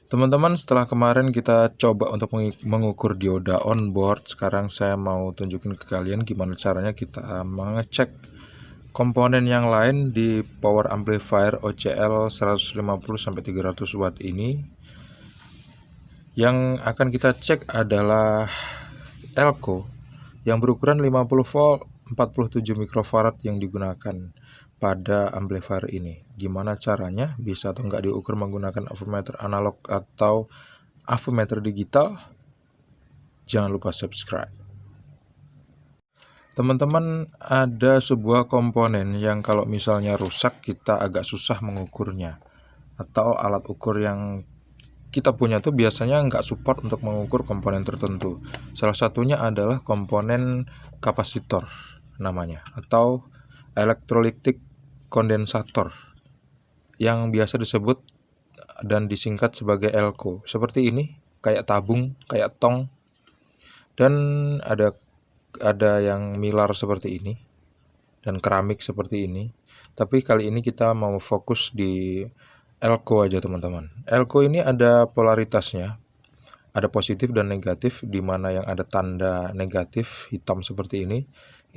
Teman-teman, setelah kemarin kita coba untuk mengukur dioda onboard, sekarang saya mau tunjukin ke kalian gimana caranya kita mengecek komponen yang lain di power amplifier OCL 150-300 watt ini. Yang akan kita cek adalah elko yang berukuran 50 volt 47 mikrofarad yang digunakan pada amplifier ini. Gimana caranya? Bisa atau enggak diukur menggunakan avometer analog atau avometer digital? Jangan lupa subscribe. Teman-teman, ada sebuah komponen yang kalau misalnya rusak kita agak susah mengukurnya, atau alat ukur yang kita punya tuh biasanya nggak support untuk mengukur komponen tertentu. Salah satunya adalah komponen kapasitor namanya, atau elektrolitik kondensator yang biasa disebut dan disingkat sebagai elko. Seperti ini, kayak tabung, kayak tong, dan ada yang milar seperti ini dan keramik seperti ini. Tapi kali ini kita mau fokus di elko aja teman-teman. Elko ini ada polaritasnya, ada positif dan negatif, di mana yang ada tanda negatif hitam seperti ini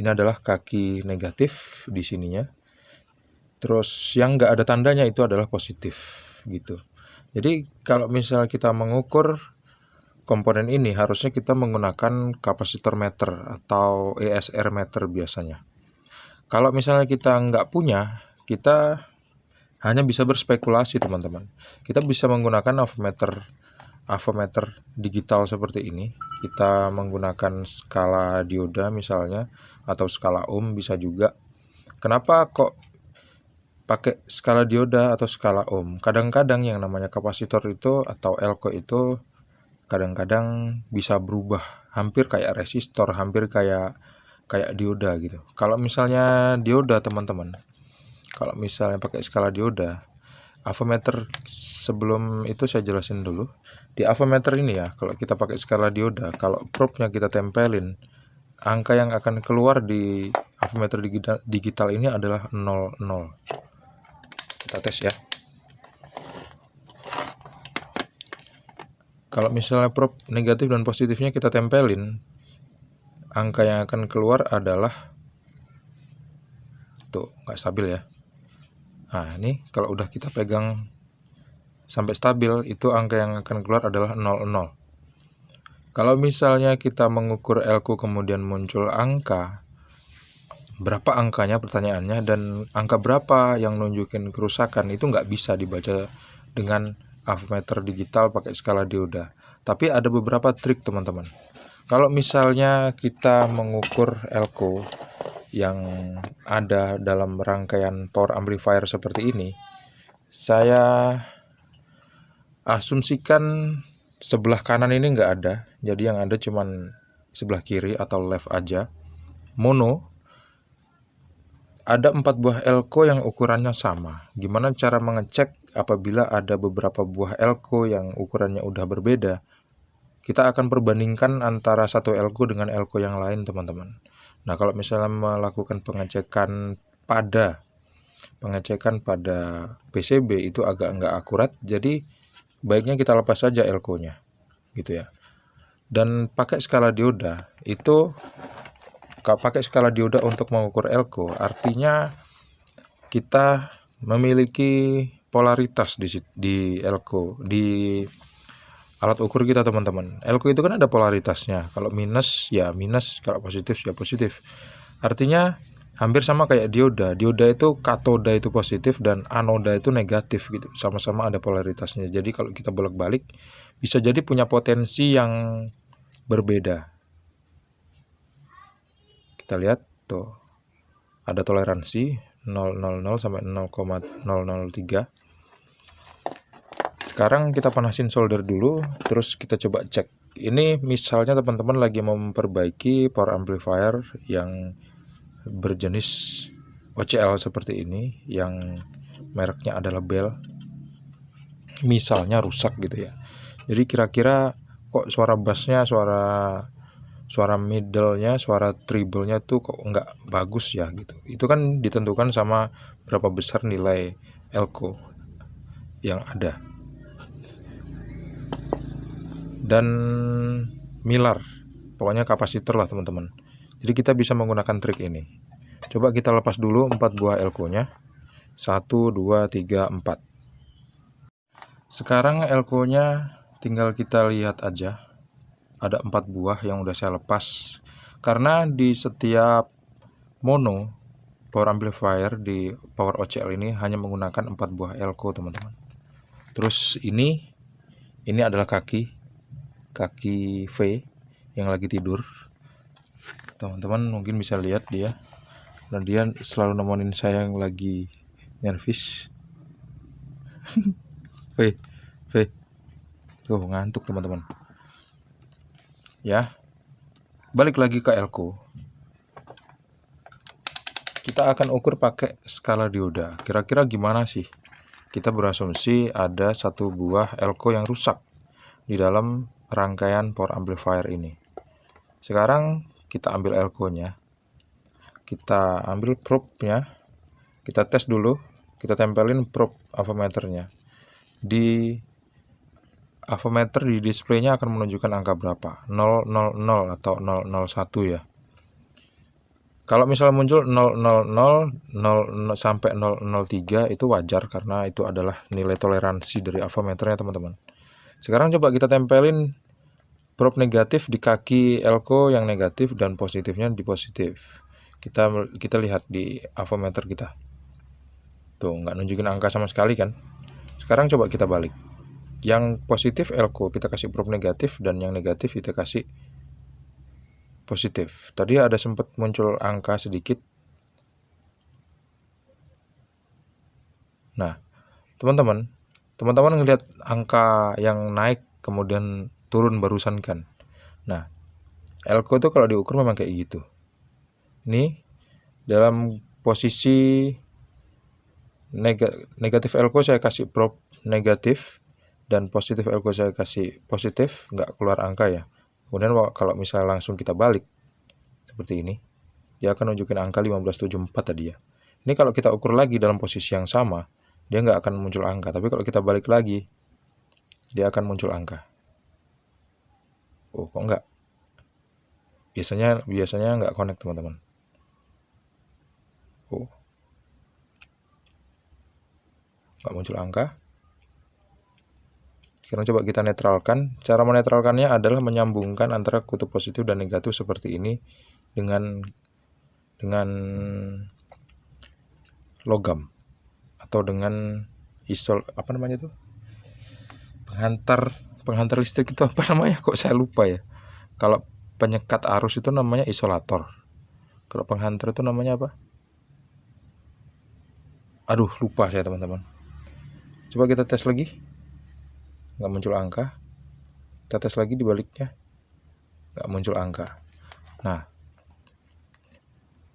adalah kaki negatif di sininya. Terus yang nggak ada tandanya itu adalah positif gitu. Jadi kalau misal kita mengukur komponen ini, harusnya kita menggunakan kapasitor meter atau ESR meter biasanya. Kalau misalnya kita nggak punya, kita hanya bisa berspekulasi teman-teman. Kita bisa menggunakan avometer digital seperti ini. Kita menggunakan skala dioda misalnya, atau skala ohm bisa juga. Kenapa kok pakai skala dioda atau skala ohm? Kadang-kadang yang namanya kapasitor itu atau elko itu kadang-kadang bisa berubah, hampir kayak resistor, hampir kayak dioda gitu. Kalau misalnya dioda teman-teman, kalau misalnya pakai skala dioda, avometer, sebelum itu saya jelasin dulu. Di avometer ini ya, kalau kita pakai skala dioda, kalau probe-nya kita tempelin, angka yang akan keluar di avometer digital ini adalah 00. Kita tes ya. Kalau misalnya probe negatif dan positifnya kita tempelin, angka yang akan keluar adalah tuh, nggak stabil ya. Nah ini kalau udah kita pegang sampai stabil, itu angka yang akan keluar adalah 00. Kalau misalnya kita mengukur elko kemudian muncul angka, berapa angkanya pertanyaannya, dan angka berapa yang nunjukin kerusakan, itu nggak bisa dibaca dengan avometer digital pakai skala dioda. Tapi ada beberapa trik teman-teman. Kalau misalnya kita mengukur elko yang ada dalam rangkaian power amplifier seperti ini, saya asumsikan sebelah kanan ini nggak ada, jadi yang ada cuman sebelah kiri atau left aja, mono. Ada 4 buah elko yang ukurannya sama. Gimana cara mengecek apabila ada beberapa buah elko yang ukurannya udah berbeda? Kita akan perbandingkan antara satu elko dengan elko yang lain teman-teman. Nah kalau misalnya melakukan pengecekan pada PCB itu agak nggak akurat, jadi baiknya kita lepas saja elko-nya gitu ya. Dan pakai skala dioda itu, pakai skala dioda untuk mengukur elko, artinya kita memiliki polaritas di elko, di alat ukur kita teman-teman. Elko itu kan ada polaritasnya, kalau minus ya minus, kalau positif ya positif. Artinya hampir sama kayak dioda. Dioda itu katoda itu positif dan anoda itu negatif gitu, sama-sama ada polaritasnya. Jadi kalau kita bolak-balik bisa jadi punya potensi yang berbeda. Kita lihat tuh, ada toleransi 000 sampai 0,003. Sekarang kita panasin solder dulu, terus kita coba cek. Ini misalnya teman-teman lagi memperbaiki power amplifier yang berjenis OCL seperti ini, yang mereknya adalah Bell, misalnya rusak gitu ya. Jadi kira-kira kok suara bassnya, suara middle-nya, suara treble-nya tuh kok nggak bagus ya gitu. Itu kan ditentukan sama berapa besar nilai elko yang ada. dan milar, pokoknya kapasitor lah teman-teman. Jadi kita bisa menggunakan trik ini. Coba kita lepas dulu 4 buah elko nya. 1, 2, 3, 4. Sekarang elko nya tinggal kita lihat aja. Ada 4 buah yang udah saya lepas. Karena di setiap mono power amplifier di power OCL ini hanya menggunakan 4 buah elko teman-teman. Terus ini adalah kaki V yang lagi tidur. Teman-teman mungkin bisa lihat dia. Dan dia selalu nemenin saya yang lagi nyervis. V. Tuh ngantuk teman-teman. Ya. Balik lagi ke elko. Kita akan ukur pakai skala dioda. Kira-kira gimana sih? Kita berasumsi ada 1 buah elko yang rusak di dalam rangkaian power amplifier ini. Sekarang kita ambil elko-nya, kita ambil probe-nya, kita tes dulu, kita tempelin probe avometernya. Di avometer di display-nya akan menunjukkan angka berapa, 000 atau 001 ya. Kalau misalnya muncul 000 sampai 003 itu wajar karena itu adalah nilai toleransi dari avometernya teman-teman. Sekarang coba kita tempelin probe negatif di kaki elko yang negatif dan positifnya di positif. Kita lihat di avometer kita. Tuh, nggak nunjukin angka sama sekali kan. Sekarang coba kita balik. Yang positif elko kita kasih probe negatif dan yang negatif kita kasih positif. Tadi ada sempat muncul angka sedikit. Nah, teman-teman ngelihat angka yang naik kemudian turun barusan kan. Nah, elko itu kalau diukur memang kayak gitu. Ini dalam posisi negatif elko saya kasih probe negatif dan positif elko saya kasih positif, nggak keluar angka ya. Kemudian kalau misalnya langsung kita balik seperti ini, dia akan nunjukin angka 1574 tadi ya. Ini kalau kita ukur lagi dalam posisi yang sama, dia nggak akan muncul angka. Tapi kalau kita balik lagi, dia akan muncul angka. Oh, kok enggak? Biasanya enggak connect teman-teman. Oh. Enggak muncul angka. Sekarang coba kita netralkan. Cara menetralkannya adalah menyambungkan antara kutub positif dan negatif seperti ini dengan logam atau dengan apa namanya itu? Penghantar listrik itu apa namanya? Kok saya lupa ya. Kalau penyekat arus itu namanya isolator. Kalau penghantar itu namanya apa? Aduh, lupa saya teman-teman. Coba kita tes lagi. Nggak muncul angka. Kita tes lagi di baliknya. Nggak muncul angka. Nah,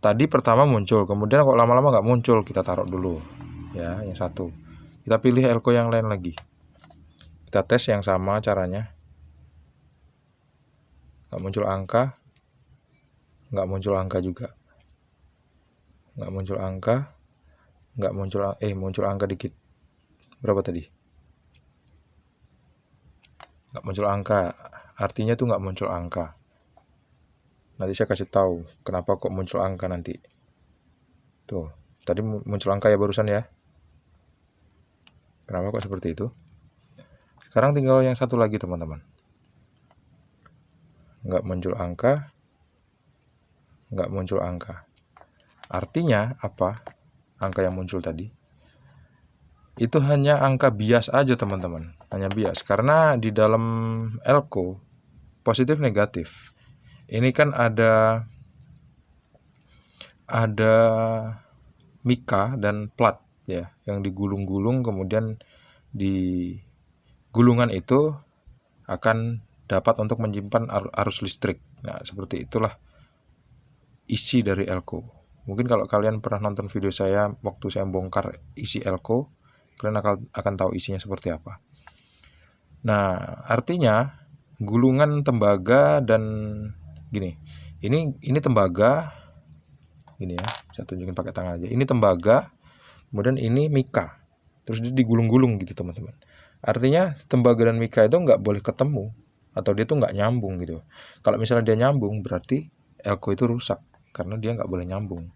tadi pertama muncul, kemudian kok lama-lama nggak muncul, kita taruh dulu. Ya, yang satu. Kita pilih elko yang lain lagi. Kita tes yang sama caranya. Nggak muncul angka. Nggak muncul angka juga. Nggak muncul angka. Nggak muncul, muncul angka dikit. Berapa tadi? Nggak muncul angka. Artinya tuh nggak muncul angka. Nanti saya kasih tahu kenapa kok muncul angka nanti. Tuh, tadi muncul angka ya barusan ya. Kenapa kok seperti itu? Sekarang tinggal yang satu lagi teman-teman. Nggak muncul angka. Nggak muncul angka. Artinya apa? Angka yang muncul tadi. Itu hanya angka bias aja teman-teman. Hanya bias. Karena di dalam elko positif negatif. Ini kan ada mika dan plat ya, yang digulung-gulung, kemudian di gulungan itu akan dapat untuk menyimpan arus listrik. Nah, seperti itulah isi dari elko. Mungkin kalau kalian pernah nonton video saya waktu saya bongkar isi elko, kalian akan tahu isinya seperti apa. Nah, artinya gulungan tembaga dan gini. Ini tembaga. Gini ya, saya tunjukin pakai tangan aja. Ini tembaga, kemudian ini mika. Terus dia digulung-gulung gitu teman-teman. Artinya tembaga dan mika itu nggak boleh ketemu atau dia tuh nggak nyambung gitu. Kalau misalnya dia nyambung berarti elko itu rusak karena dia nggak boleh nyambung.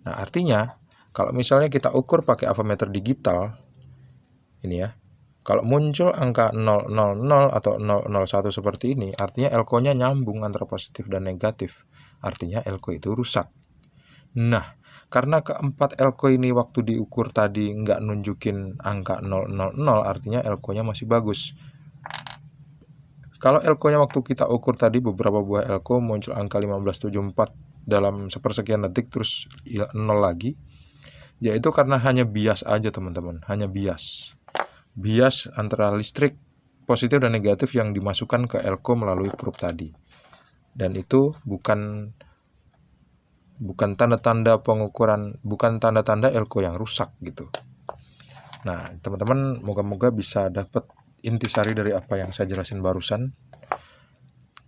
Nah artinya kalau misalnya kita ukur pakai avometer digital ini ya, kalau muncul angka 000 atau 001 seperti ini, artinya elko-nya nyambung antara positif dan negatif. Artinya elko itu rusak. Nah, karena keempat elko ini waktu diukur tadi nggak nunjukin angka 000, artinya elko-nya masih bagus. Kalau elko-nya waktu kita ukur tadi beberapa buah elko muncul angka 1574 dalam sepersekian detik terus 0 lagi, yaitu karena hanya bias aja teman-teman, hanya bias. Bias antara listrik positif dan negatif yang dimasukkan ke elko melalui probe tadi. Dan itu bukan tanda-tanda pengukuran, bukan tanda-tanda elko yang rusak gitu. Nah, teman-teman moga-moga bisa dapat intisari dari apa yang saya jelasin barusan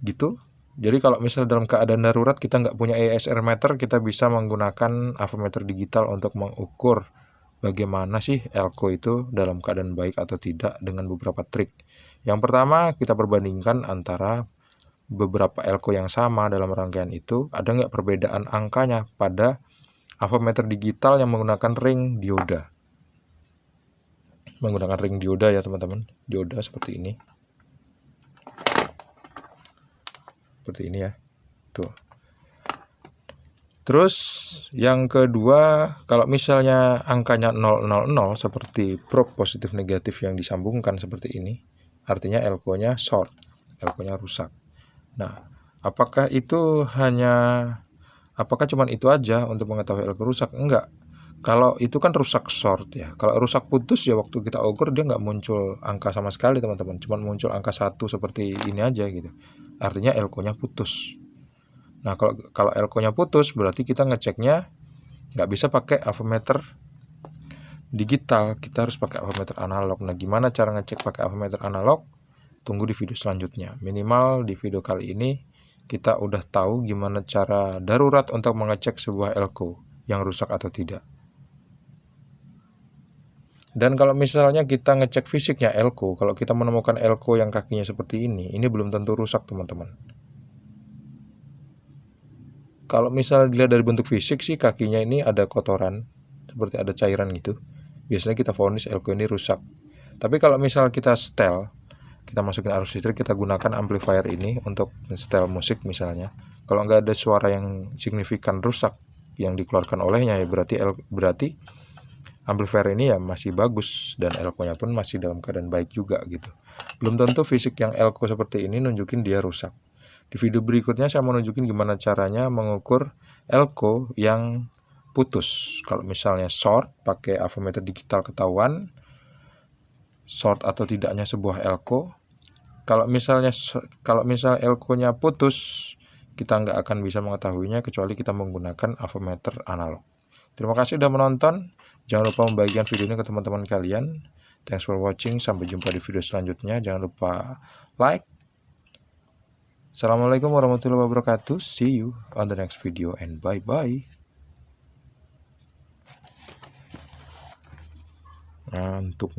gitu. Jadi kalau misalnya dalam keadaan darurat kita nggak punya ESR meter, kita bisa menggunakan avometer digital untuk mengukur bagaimana sih elko itu dalam keadaan baik atau tidak dengan beberapa trik. Yang pertama, kita perbandingkan antara beberapa elko yang sama dalam rangkaian itu, ada nggak perbedaan angkanya pada avometer digital yang menggunakan ring dioda. Menggunakan ring dioda ya teman-teman, dioda seperti ini. Seperti ini ya, tuh. Terus yang kedua, kalau misalnya angkanya 000 seperti probe positif negatif yang disambungkan seperti ini, artinya elko-nya short, elko-nya rusak. Nah, apakah cuman itu aja untuk mengetahui elko rusak? Enggak. Kalau itu kan rusak short ya. Kalau rusak putus ya waktu kita ukur dia nggak muncul angka sama sekali teman-teman. Cuman muncul angka 1 seperti ini aja gitu. Artinya elko-nya putus. Nah, kalau elko-nya putus berarti kita ngeceknya nggak bisa pakai avometer digital, kita harus pakai avometer analog. Nah, gimana cara ngecek pakai avometer analog? Tunggu di video selanjutnya. Minimal di video kali ini kita udah tahu gimana cara darurat untuk mengecek sebuah elko yang rusak atau tidak. Dan kalau misalnya kita ngecek fisiknya elko, kalau kita menemukan elko yang kakinya seperti ini belum tentu rusak teman-teman. Kalau misalnya dilihat dari bentuk fisik sih kakinya ini ada kotoran, seperti ada cairan gitu. Biasanya kita vonis elko ini rusak. Tapi kalau misalnya kita setel, kita masukin arus listrik, kita gunakan amplifier ini untuk setel musik misalnya. Kalau nggak ada suara yang signifikan rusak yang dikeluarkan olehnya ya berarti amplifier ini ya masih bagus dan elko-nya pun masih dalam keadaan baik juga gitu. Belum tentu fisik yang elko seperti ini nunjukin dia rusak. Di video berikutnya saya mau nunjukin gimana caranya mengukur elko yang putus. Kalau misalnya short pakai avometer digital ketahuan short atau tidaknya sebuah elko. Kalau misalnya elko-nya putus, kita nggak akan bisa mengetahuinya kecuali kita menggunakan avometer analog. Terima kasih sudah menonton. Jangan lupa membagikan video ini ke teman-teman kalian. Thanks for watching. Sampai jumpa di video selanjutnya. Jangan lupa like. Assalamualaikum warahmatullahi wabarakatuh. See you on the next video and bye-bye. Ngantuk.